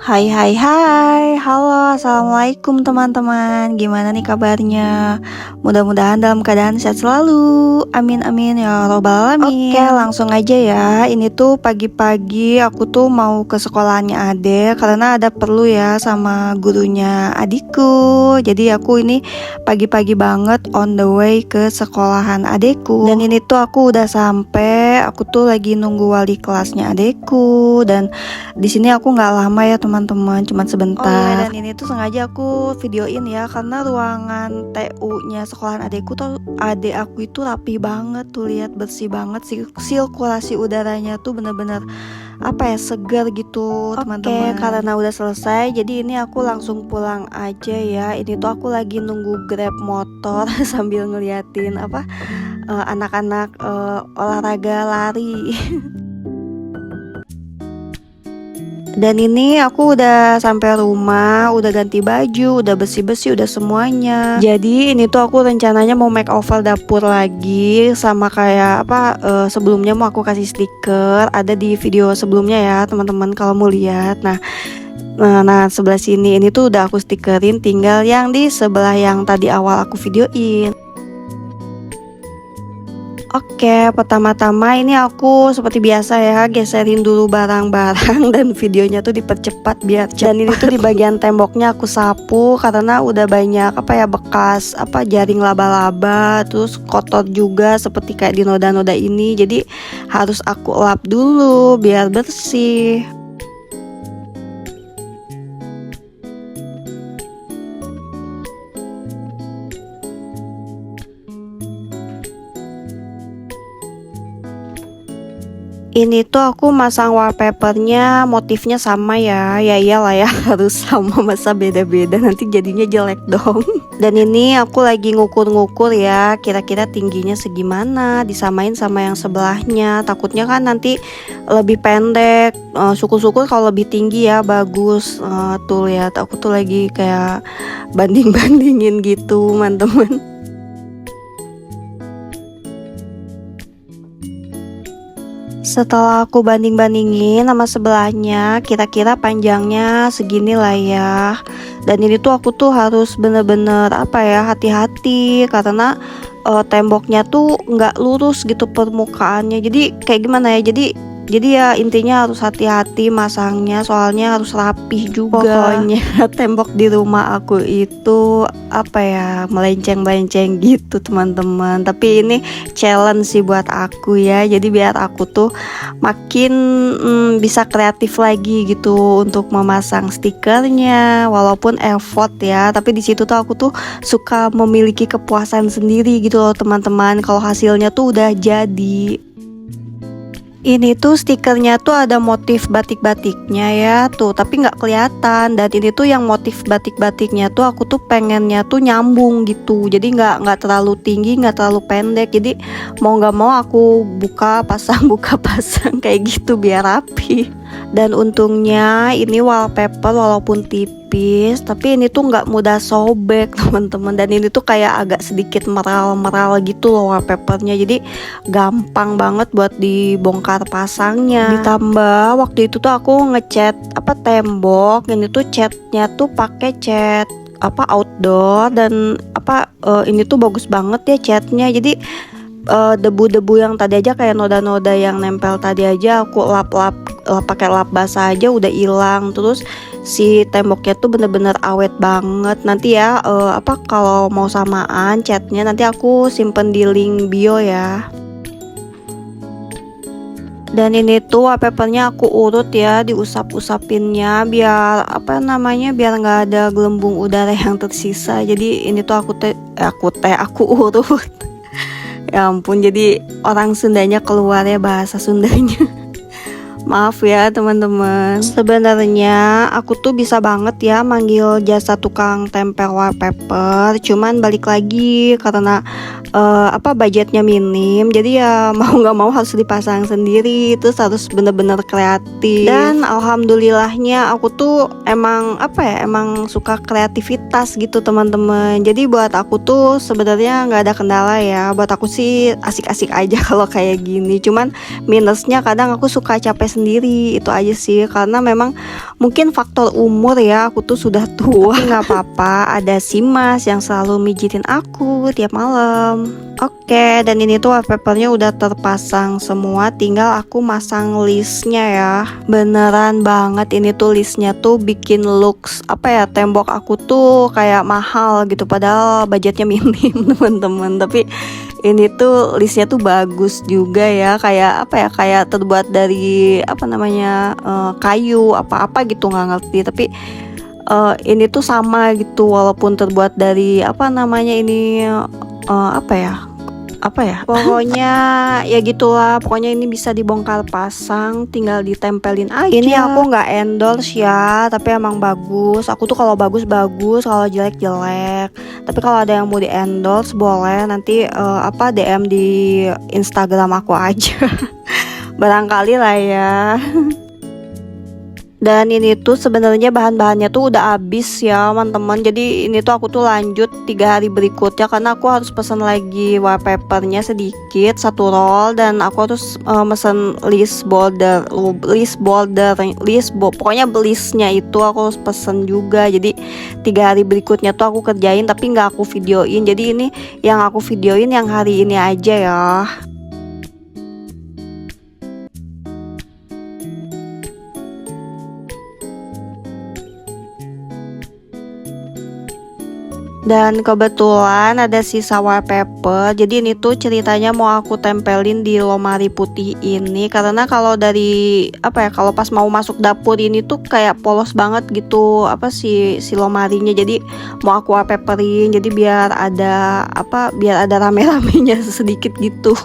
Hai hai hai, halo assalamualaikum teman-teman. Gimana nih kabarnya? Mudah-mudahan dalam keadaan sehat selalu. Amin amin ya robbal alamin. Oke, langsung aja ya. Ini tuh pagi-pagi aku tuh mau ke sekolahannya Ade karena ada perlu ya sama gurunya adikku. Jadi aku ini pagi-pagi banget on the way ke sekolahan adekku. Dan ini tuh aku udah sampai. Aku tuh lagi nunggu wali kelasnya adekku, dan di sini aku nggak lama ya teman-teman, cuma sebentar. Oh iya, dan ini tuh sengaja aku videoin ya karena ruangan TU-nya sekolahan adekku tuh, adek aku itu rapi banget tuh, lihat bersih banget sih, sirkulasi udaranya tuh bener-bener apa ya, segar gitu teman-teman. Oke, karena udah selesai jadi ini aku langsung pulang aja ya. Ini tuh aku lagi nunggu Grab motor sambil ngeliatin apa anak-anak olahraga lari. Dan ini aku udah sampai rumah, udah ganti baju, udah bersih-bersih, udah semuanya. Jadi ini tuh aku rencananya mau make over dapur lagi, sama kayak apa sebelumnya mau aku kasih stiker. Ada di video sebelumnya ya teman-teman kalau mau lihat. Nah sebelah sini ini tuh udah aku stikerin, tinggal yang di sebelah yang tadi awal aku videoin. Oke, pertama-tama ini aku seperti biasa ya geserin dulu barang-barang dan videonya tuh dipercepat biar cepat. Dan ini tuh di bagian temboknya aku sapu karena udah banyak apa ya, bekas apa jaring laba-laba, terus kotor juga seperti kayak di noda-noda ini. Jadi harus aku lap dulu biar bersih. Ini tuh aku masang wallpapernya motifnya sama ya. Ya iyalah ya, harus sama, masa beda-beda nanti jadinya jelek dong. Dan ini aku lagi ngukur-ngukur ya, kira-kira tingginya segimana disamain sama yang sebelahnya. Takutnya kan nanti lebih pendek. Syukur-syukur kalau lebih tinggi ya bagus. Tuh lihat, aku tuh lagi kayak banding-bandingin gitu teman-teman. Setelah aku banding-bandingin sama sebelahnya, kira-kira panjangnya segini lah ya. Dan ini tuh aku tuh harus bener-bener apa ya, hati-hati karena temboknya tuh nggak lurus gitu permukaannya. Jadi kayak gimana ya? Jadi ya intinya harus hati-hati masangnya, soalnya harus rapih juga. Pokoknya tembok di rumah aku itu apa ya, melenceng-melenceng gitu teman-teman. Tapi ini challenge sih buat aku ya. Jadi biar aku tuh makin bisa kreatif lagi gitu untuk memasang stikernya, walaupun effort ya. Tapi di situ tuh aku tuh suka memiliki kepuasan sendiri gitu loh teman-teman, kalau hasilnya tuh udah jadi. Ini tuh stikernya tuh ada motif batik-batiknya ya tuh, tapi nggak kelihatan. Dan ini tuh yang motif batik-batiknya tuh aku tuh pengennya tuh nyambung gitu, jadi nggak terlalu tinggi, nggak terlalu pendek. Jadi mau nggak mau aku buka pasang buka pasang kayak gitu biar rapi. Dan untungnya ini wallpaper walaupun tipis, tapi ini tuh nggak mudah sobek teman-teman. Dan ini tuh kayak agak sedikit meral-meral gitu loh wallpapernya, jadi gampang banget buat dibongkar pasangnya. Ditambah waktu itu tuh aku ngecat apa tembok, ini tuh catnya tuh pakai cat apa outdoor, dan apa ini tuh bagus banget ya catnya. Jadi debu-debu yang tadi aja kayak noda-noda yang nempel tadi aja aku lap-lap pakai lap basah aja udah hilang. Terus si temboknya tuh bener-bener awet banget. Nanti ya apa kalau mau samaan catnya nanti aku simpen di link bio ya. Dan ini tuh wallpapernya aku urut ya, diusap-usapinnya biar apa namanya, biar nggak ada gelembung udara yang tersisa. Jadi ini tuh aku urut. Ya ampun, jadi orang Sundanya keluar ya bahasa Sundanya. Maaf ya teman-teman. Sebenarnya aku tuh bisa banget ya manggil jasa tukang tempel wallpaper, cuman balik lagi karena apa budgetnya minim, jadi ya mau nggak mau harus dipasang sendiri, terus harus bener-bener kreatif. Dan alhamdulillahnya aku tuh emang apa ya, emang suka kreativitas gitu teman-teman. Jadi buat aku tuh sebenarnya nggak ada kendala ya, buat aku sih asik-asik aja kalau kayak gini. Cuman minusnya kadang aku suka capek capek sendiri. Itu aja sih, karena memang mungkin faktor umur ya, aku tuh sudah tua. Tapi nggak apa-apa, ada si Mas yang selalu mijitin aku tiap malam. Oke, dan ini tuh wallpapernya udah terpasang semua, tinggal aku masang listnya ya. Beneran banget, ini tuh listnya tuh bikin looks tembok aku tuh kayak mahal gitu, padahal budgetnya minim teman-teman. Tapi ini tuh listnya tuh bagus juga ya, kayak kayak terbuat dari kayu apa gitu, nggak ngerti. Tapi ini tuh sama gitu, walaupun terbuat dari pokoknya ya gitulah. Pokoknya ini bisa dibongkar pasang, tinggal ditempelin aja. Ini aku nggak endorse ya, tapi emang bagus. Aku tuh kalau bagus, kalau jelek. Tapi kalau ada yang mau di endorse boleh, nanti DM di Instagram aku aja. Barangkali lah ya. Dan ini tuh sebenarnya bahan-bahannya tuh udah habis ya teman-teman. Jadi ini tuh aku tuh lanjut 3 hari berikutnya, karena aku harus pesan lagi wallpapernya sedikit, 1 roll. Dan aku harus mesen pokoknya listnya itu aku harus pesen juga. Jadi 3 hari berikutnya tuh aku kerjain, tapi nggak aku videoin. Jadi ini yang aku videoin yang hari ini aja ya. Dan kebetulan ada sisa wallpaper, jadi ini tuh ceritanya mau aku tempelin di lemari putih ini, karena kalau dari kalau pas mau masuk dapur ini tuh kayak polos banget gitu si lemarinya. Jadi mau aku wallpaperin, jadi biar ada rame-ramenya sedikit gitu.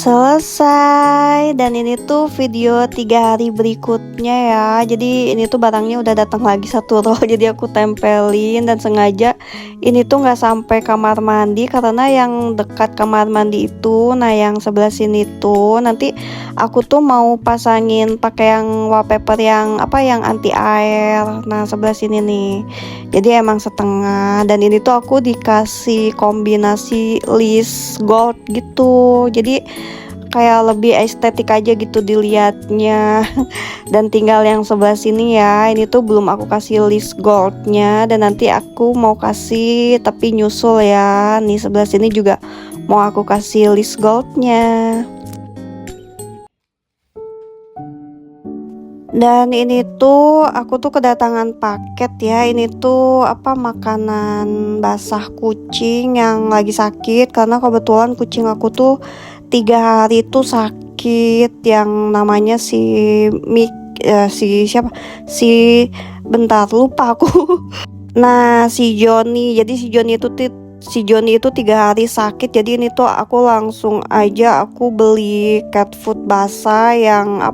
Selesai. Dan ini tuh video 3 hari berikutnya ya. Jadi ini tuh barangnya udah datang lagi 1 roll. Jadi aku tempelin, dan sengaja ini tuh nggak sampai kamar mandi, karena yang dekat kamar mandi itu, nah yang sebelah sini tuh nanti aku tuh mau pasangin pakai yang wallpaper yang anti air. Nah sebelah sini nih. Jadi emang setengah. Dan ini tuh aku dikasih kombinasi list gold gitu. Jadi kayak lebih estetik aja gitu dilihatnya. Dan tinggal yang sebelah sini ya, ini tuh belum aku kasih list goldnya, dan nanti aku mau kasih tapi nyusul ya. Nih sebelah sini juga mau aku kasih list goldnya. Dan ini tuh aku tuh kedatangan paket ya. Ini tuh makanan basah kucing yang lagi sakit, karena kebetulan kucing aku tuh 3 hari tuh sakit, yang namanya si bentar lupa aku. Nah si Joni. Jadi si Joni itu 3 hari sakit. Jadi ini tuh aku langsung aja aku beli cat food basah yang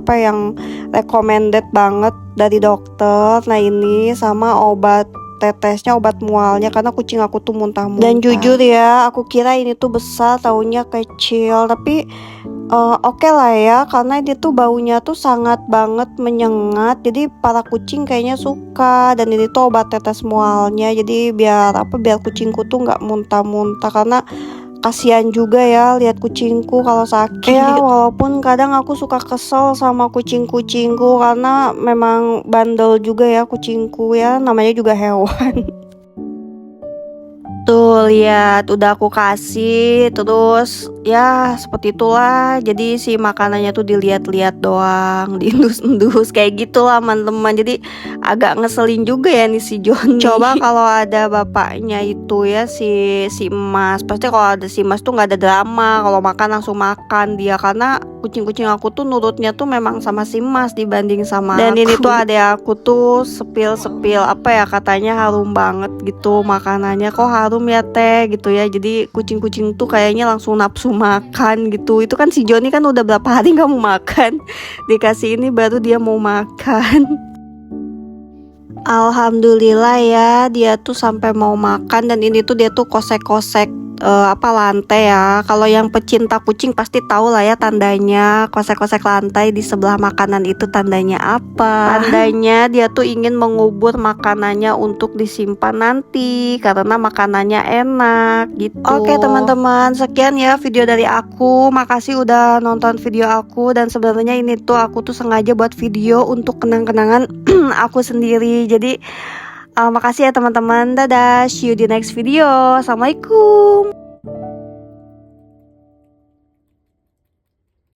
recommended banget dari dokter. Nah ini sama obat tetesnya, obat mualnya, karena kucing aku tuh muntah-muntah. Dan jujur ya, aku kira ini tuh besar, taunya kecil. Tapi oke lah ya, karena dia tuh baunya tuh sangat banget menyengat. Jadi para kucing kayaknya suka. Dan ini tuh obat tetes mualnya. Jadi biar kucingku tuh nggak muntah-muntah, karena kasihan juga ya lihat kucingku kalau sakit. Ya walaupun kadang aku suka kesel sama kucing-kucingku, karena memang bandel juga ya kucingku ya, namanya juga hewan. Tuh lihat udah aku kasih, terus ya seperti itulah. Jadi si makanannya tuh dilihat-lihat doang, diendus-endus kayak gitulah teman-teman. Jadi agak ngeselin juga ya nih si Joni. Coba kalau ada bapaknya itu ya si Emas, pasti kalau ada si Emas tuh nggak ada drama. Kalau makan langsung makan dia, karena kucing-kucing aku tuh nurutnya tuh memang sama si Emas dibanding sama dan aku. Ini tuh ada aku tuh sepil apa ya, katanya harum banget gitu makanannya, kok harum ya teh gitu ya. Jadi kucing-kucing tuh kayaknya langsung nafsu makan gitu. Itu kan si Joni kan udah berapa hari nggak mau makan, dikasih ini baru dia mau makan. Alhamdulillah ya, dia tuh sampai mau makan. Dan ini tuh dia tuh kosek-kosek apa lantai ya. Kalau yang pecinta kucing pasti tahu lah ya tandanya. Kosek-kosek lantai di sebelah makanan itu tandanya apa? Tandanya dia tuh ingin mengubur makanannya untuk disimpan nanti karena makanannya enak gitu. Oke teman-teman, sekian ya video dari aku. Makasih udah nonton video aku. Dan sebenarnya ini tuh aku tuh sengaja buat video untuk kenang-kenangan aku sendiri. Jadi makasih ya teman-teman. Dadah, see you di next video. Assalamualaikum.